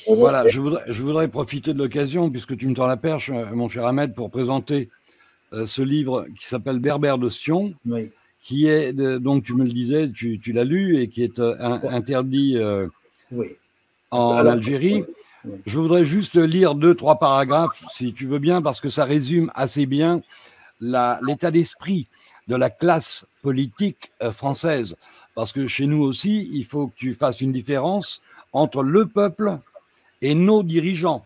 Voilà, je voudrais profiter de l'occasion, puisque tu me tends la perche, mon cher Ahmed, pour présenter ce livre qui s'appelle Berbère de Sion, Oui. qui est, donc tu me le disais, tu l'as lu, et qui est interdit Oui. en Alors, Algérie. oui, oui. Je voudrais juste lire 2-3 paragraphes, si tu veux bien, parce que ça résume assez bien l'état d'esprit de la classe politique française. Parce que chez nous aussi, il faut que tu fasses une différence entre le peuple et nos dirigeants.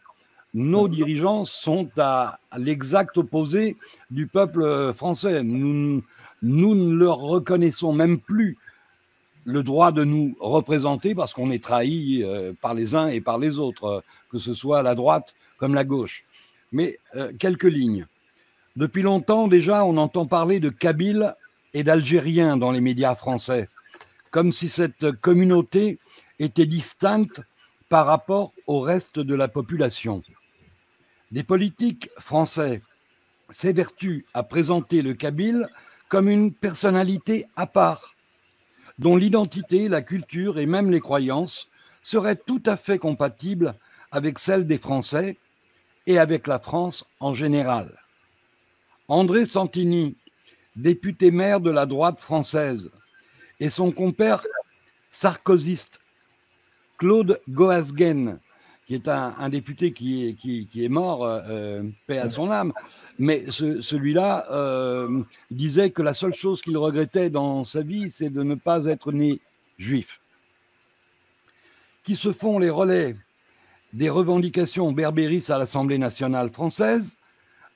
Nos dirigeants sont à l'exact opposé du peuple français. Nous ne leur reconnaissons même plus le droit de nous représenter parce qu'on est trahi par les uns et par les autres, que ce soit la droite comme la gauche. Mais quelques lignes. Depuis longtemps déjà, on entend parler de Kabyles et d'Algériens dans les médias français, comme si cette communauté était distincte par rapport au reste de la population. Des politiques français s'évertuent à présenter le Kabyle comme une personnalité à part, dont l'identité, la culture et même les croyances seraient tout à fait compatibles avec celles des Français et avec la France en général. André Santini, député maire de la droite française, et son compère sarkozyste Claude Goasguen, qui est un député qui est mort, paix à son âme, mais celui-là disait que la seule chose qu'il regrettait dans sa vie, c'est de ne pas être né juif. Qui se font les relais des revendications berbéristes à l'Assemblée nationale française,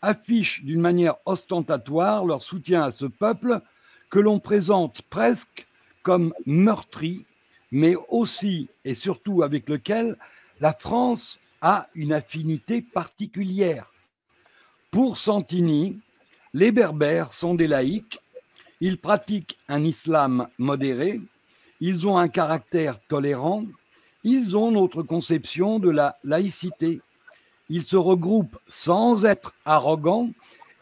affichent d'une manière ostentatoire leur soutien à ce peuple que l'on présente presque comme meurtri, mais aussi et surtout avec lequel la France a une affinité particulière. Pour Santini, les Berbères sont des laïcs, ils pratiquent un islam modéré, ils ont un caractère tolérant, ils ont notre conception de la laïcité. Ils se regroupent sans être arrogants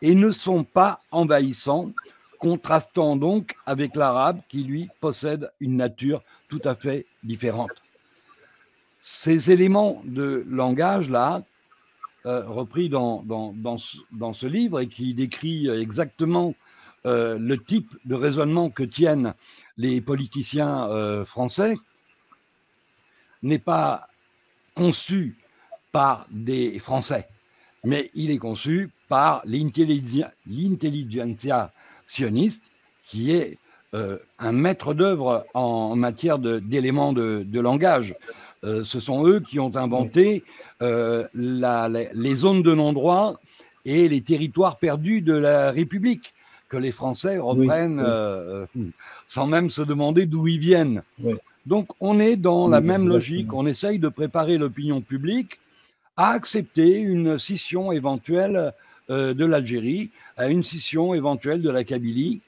et ne sont pas envahissants, contrastant donc avec l'arabe qui, lui, possède une nature tout à fait différente. Ces éléments de langage-là, repris dans ce livre et qui décrit exactement le type de raisonnement que tiennent les politiciens français, n'est pas conçu par des Français, mais il est conçu par l'intelligentsia sioniste, qui est un maître d'œuvre en matière d'éléments de langage. Ce sont eux qui ont inventé les zones de non-droit et les territoires perdus de la République, que les Français reprennent sans même se demander d'où ils viennent. Oui. Donc on est dans la même exactement. logique, on essaye de préparer l'opinion publique à accepter une scission éventuelle de l'Algérie, à une scission éventuelle de la Kabylie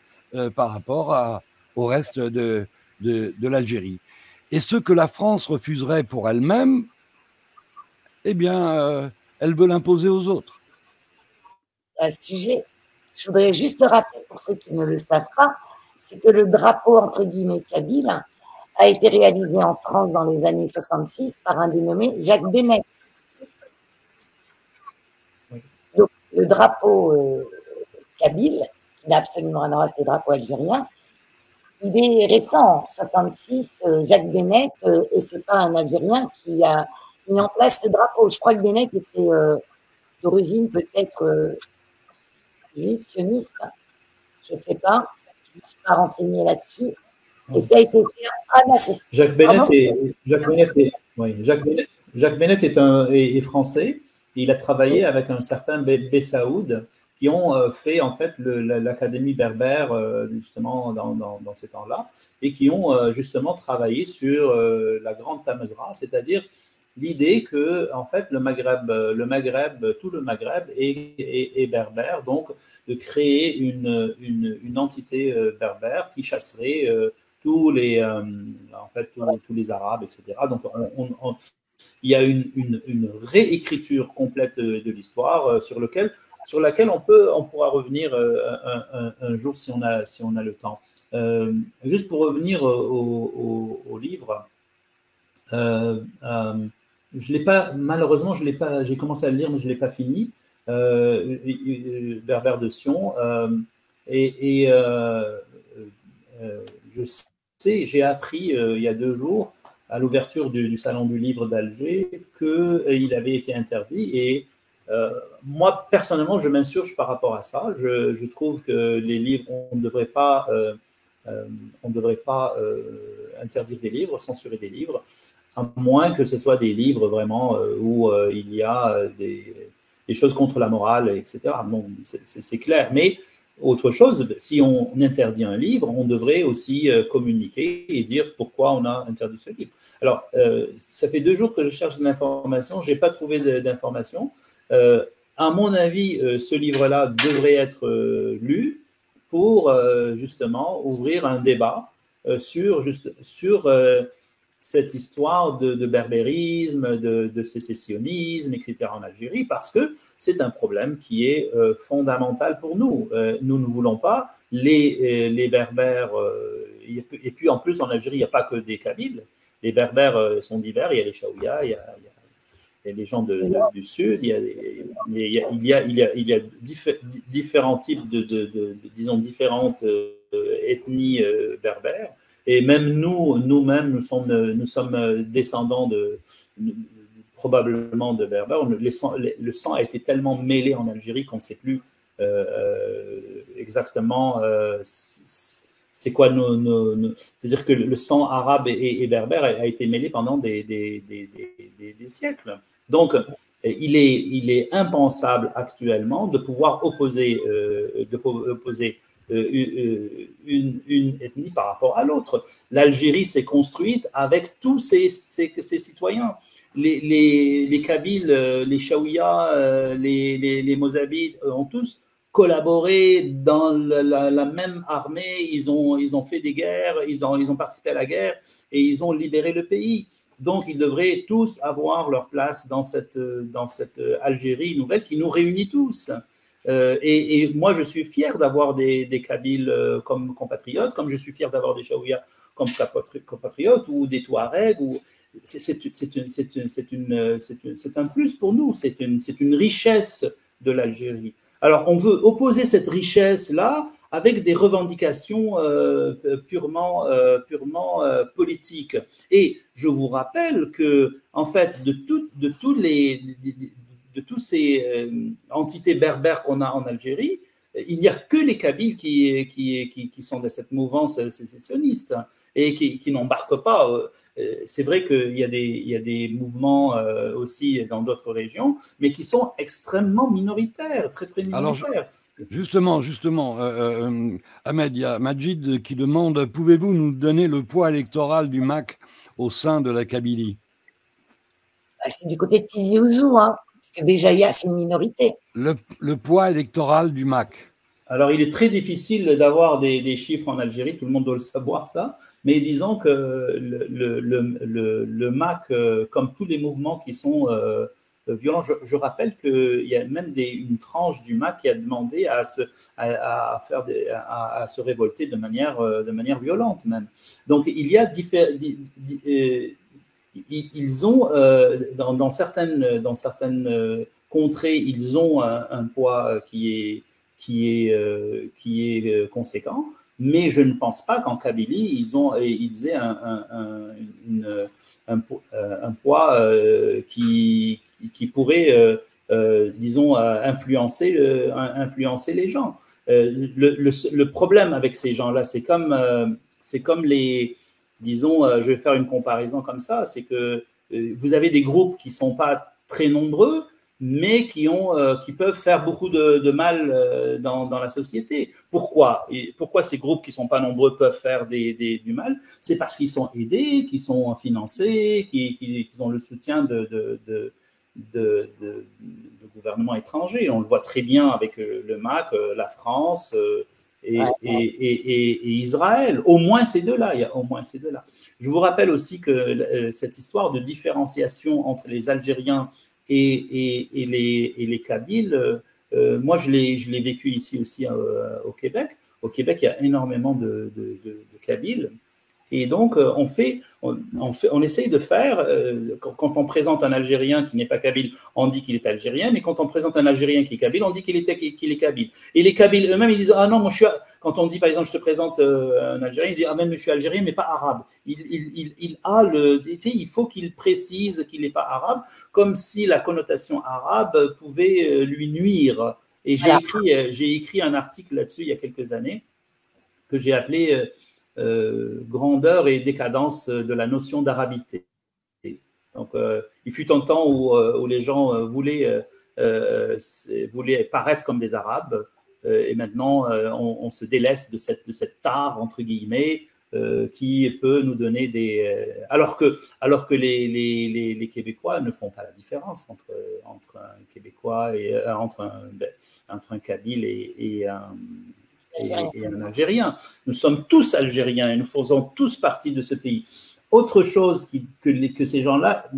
par rapport au reste de l'Algérie. Et ce que la France refuserait pour elle-même, eh bien, elle veut l'imposer aux autres. À ce sujet, je voudrais juste rappeler, pour ceux qui ne le savent pas, c'est que le drapeau, entre guillemets, kabyle, a été réalisé en France dans les années 66 par un dénommé Jacques Bennett. Donc, le drapeau kabyle, qui n'a absolument rien à voir avec le drapeau algérien, il est récent, 66, Jacques Bennett, et c'est pas un Algérien qui a mis en place ce drapeau. Je crois que Bennett était d'origine peut-être juif, sioniste, je ne sais pas, je ne me suis pas renseignée là-dessus. Et ça a été fait à Nassau. Jacques Bennett est français. Il a travaillé avec un certain Bessaoud qui ont fait en fait l'académie berbère justement dans ces temps-là et qui ont justement travaillé sur la grande Tamazra, c'est-à-dire l'idée que en fait tout le Maghreb est berbère, donc de créer une entité berbère qui chasserait tous les Arabes, etc. Donc il y a une réécriture complète de l'histoire sur laquelle on pourra revenir un jour si on a le temps. Juste pour revenir au livre, Je l'ai pas, malheureusement, je l'ai pas. J'ai commencé à le lire, mais je l'ai pas fini. Berbère de Sion. Je sais, j'ai appris il y a 2 jours à l'ouverture du Salon du Livre d'Alger qu'il avait été interdit. Et moi, personnellement, je m'insurge par rapport à ça. Je trouve que les livres, on ne devrait pas interdire des livres, censurer des livres, à moins que ce soit des livres vraiment où il y a des choses contre la morale, etc. Bon, c'est clair. Mais autre chose, si on interdit un livre, on devrait aussi communiquer et dire pourquoi on a interdit ce livre. Alors, ça fait 2 jours que je cherche de l'information, je n'ai pas trouvé d'information. À mon avis, ce livre-là devrait être lu pour justement ouvrir un débat sur cette histoire de berbérisme, de sécessionnisme, etc. en Algérie, parce que c'est un problème qui est fondamental pour nous. Nous ne voulons pas les Berbères, et puis en plus en Algérie, il n'y a pas que des Kabyles, les Berbères sont divers, il y a les Chaouia, il y a les gens du Sud, il y a différents types disons, différentes ethnies berbères. Et même nous-mêmes, nous sommes descendants probablement de Berbères. Le sang a été tellement mêlé en Algérie qu'on ne sait plus exactement c'est quoi c'est-à-dire que le sang arabe et berbère a été mêlé pendant des siècles. Donc, il est impensable actuellement de pouvoir opposer une ethnie par rapport à l'autre. L'Algérie s'est construite avec tous ses citoyens. Les Kabyles, les Chaouia, les Mozabites ont tous collaboré dans la même armée, ils ont fait des guerres, ils ont participé à la guerre et ils ont libéré le pays. Donc, ils devraient tous avoir leur place dans cette Algérie nouvelle qui nous réunit tous. Et moi, je suis fier d'avoir des Kabyles comme compatriotes, comme je suis fier d'avoir des Chaouia comme compatriotes ou des Touaregs. C'est un plus pour nous, c'est une richesse de l'Algérie. Alors, on veut opposer cette richesse-là avec des revendications purement politiques. Et je vous rappelle que, en fait, de toutes ces entités berbères qu'on a en Algérie, il n'y a que les Kabyles qui sont de cette mouvance sécessionniste et qui n'embarquent pas. C'est vrai qu'il y a des mouvements aussi dans d'autres régions, mais qui sont extrêmement minoritaires, très minoritaires. Alors, justement, Ahmed, il y a Majid qui demande, pouvez-vous nous donner le poids électoral du MAC au sein de la Kabylie? C'est du côté de Tizi Ouzou, hein, parce que Béjaïa, c'est une minorité. Le poids électoral du MAC. Alors, il est très difficile d'avoir des chiffres en Algérie, tout le monde doit le savoir ça, mais disons que le MAC, comme tous les mouvements qui sont violents, je rappelle qu'il y a même une frange du MAC qui a demandé à se révolter de manière violente même. Donc, il y a ils ont, dans certaines contrées, ils ont un poids qui est conséquent, mais je ne pense pas qu'en Kabylie, ils aient un poids qui pourrait, disons, influencer les gens. Le problème avec ces gens-là, c'est comme disons, je vais faire une comparaison comme ça, c'est que vous avez des groupes qui ne sont pas très nombreux, mais qui peuvent faire beaucoup de mal dans la société. Pourquoi ces groupes qui ne sont pas nombreux peuvent faire du mal? C'est parce qu'ils sont aidés, qu'ils sont financés, qu'ils ont le soutien de gouvernements étrangers. On le voit très bien avec le MAC, la France et Israël. Au moins ces deux-là. Il y a au moins ces deux-là. Je vous rappelle aussi que cette histoire de différenciation entre les Algériens et les Kabyles, moi je l'ai vécu ici aussi au Québec. Au Québec, il y a énormément de Kabyles Et donc, on essaye de faire, quand on présente un Algérien qui n'est pas kabyle, on dit qu'il est algérien, mais quand on présente un Algérien qui est kabyle, on dit qu'il est kabyle. Et les kabyles eux-mêmes, ils disent, ah non, moi je suis, quand on dit par exemple, je te présente un Algérien, ils disent, ah même je suis algérien, mais pas arabe. Il faut qu'il précise qu'il n'est pas arabe, comme si la connotation arabe pouvait lui nuire. Et j'ai écrit un article là-dessus il y a quelques années, que j'ai appelé grandeur et décadence de la notion d'arabité. Donc, il fut un temps où les gens voulaient paraître comme des Arabes, et maintenant on se délaisse de cette tare, entre guillemets, qui peut nous donner des… alors que les Québécois ne font pas la différence entre un Québécois et entre un Kabyle et un Algérien. Nous sommes tous Algériens et nous faisons tous partie de ce pays. Autre chose que ces gens-là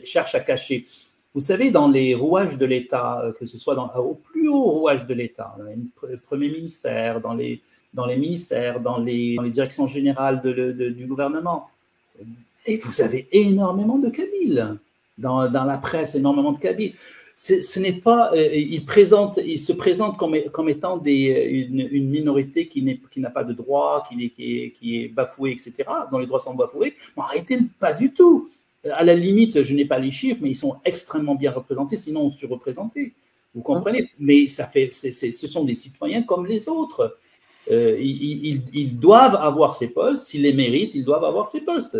cherchent à cacher. Vous savez, dans les rouages de l'État, que ce soit au plus haut rouage de l'État, dans le Premier ministère, dans les ministères, dans les directions générales du gouvernement, et vous avez énormément de Kabyles. Dans la presse, énormément de Kabyles. Ce n'est pas, il se présente comme étant une minorité qui n'a pas de droits, qui est bafouée, etc., dont les droits sont bafoués. Bon, arrêtez, pas du tout. À la limite, je n'ai pas les chiffres, mais ils sont extrêmement bien représentés, sinon surreprésentés. Vous comprenez? Mais ce sont des citoyens comme les autres. Ils doivent avoir ces postes, s'ils les méritent, ils doivent avoir ces postes.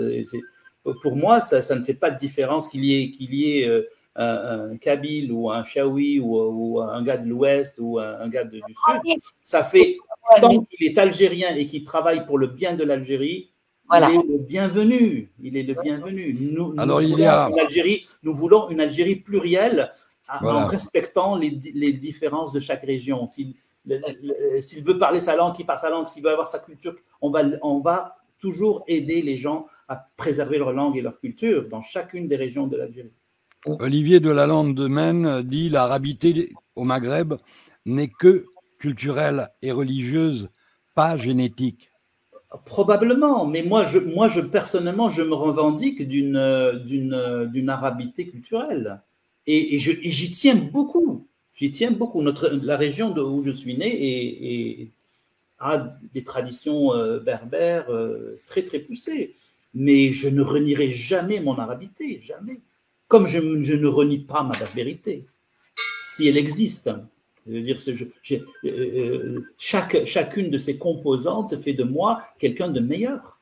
Pour moi, ça ne fait pas de différence qu'il y ait un Kabyle ou un Chaoui ou un gars de l'Ouest ou un gars du Sud. Ça fait, tant qu'il est algérien et qu'il travaille pour le bien de l'Algérie, voilà. Il est le bienvenu. Il est le bienvenu. Nous voulons une Algérie plurielle en respectant les différences de chaque région. S'il veut parler sa langue, qu'il parle sa langue. S'il veut avoir sa culture, on va toujours aider les gens à préserver leur langue et leur culture dans chacune des régions de l'Algérie. Olivier de Lalande de Maine dit l'arabité au Maghreb n'est que culturelle et religieuse, pas génétique. Probablement, mais moi personnellement, je me revendique d'une arabité culturelle. Et j'y tiens beaucoup. J'y tiens beaucoup. La région où je suis né a des traditions berbères très, très poussées. Mais je ne renierai jamais mon arabité, jamais. Comme je ne renie pas ma berbérité, si elle existe. Je veux dire, chacune de ces composantes fait de moi quelqu'un de meilleur.